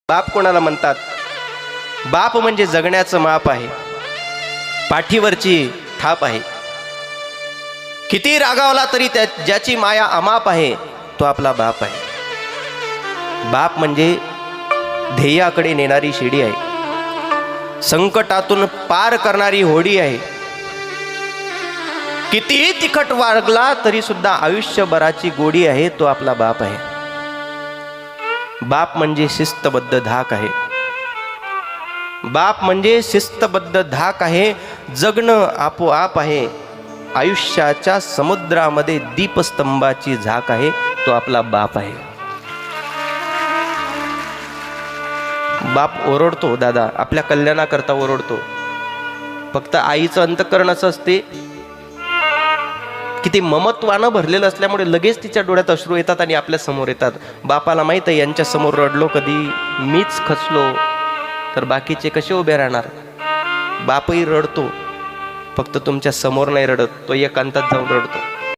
बाप कोणाला म्हणतात? बाप म्हणजे जगण्याचं माप आहे, पाठीवरची थाप आहे. किती रागावला तरी ज्याची माया अमाप आहे तो आपला बाप आहे. बाप म्हणजे ध्येयाकडे नेणारी शिडी आहे, संकटातून पार करणारी होडी आहे. कितीही तिखट वागला तरी सुद्धा आयुष्यभराची गोडी आहे, तो आपला बाप आहे. बाप म्हणजे शिस्तबद्ध धाक आहे. बाप म्हणजे शिस्तबद्ध धाक आहे. जगणं आपोआप आहे. आयुष्याच्या समुद्रामध्ये दीपस्तंभाची झाक आहे, तो आपला बाप आहे. बाप ओरडतो दादा, आपल्या कल्याणाकरता ओरडतो. फक्त आईचं अंतःकरण असं असते की ती ममत्वानं भरलेलं असल्यामुळे लगेच तिच्या डोळ्यात अश्रू येतात आणि आपल्या समोर येतात. बापाला माहित आहे यांच्या समोर रडलो कधी मीच खचलो तर बाकीचे कसे उभे राहणार. बापही रडतो, फक्त तुमच्या समोर नाही रडत, तो एकांतात जाऊन रडतो.